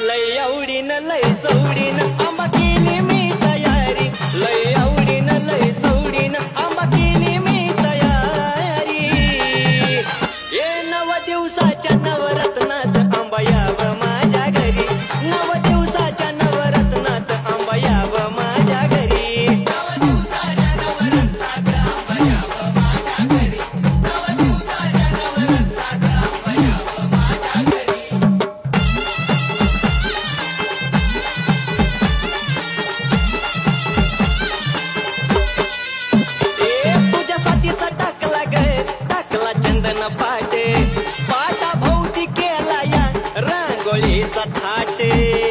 लय आवडीन लय सवडीन आंबा केली मी तयारी, लय आवडीन लय सवडीन आंबा केली मी तयारी. ये 9 दिवसाच्या नवरत्नात आंबा याव माझ्या घरी, 9 दिवसाच्या नवरत्नात आंबा याव माझ्या घरी. टाकला चंदन पाटे, पाटा भोवती केला या रांगोळीचा थाटे.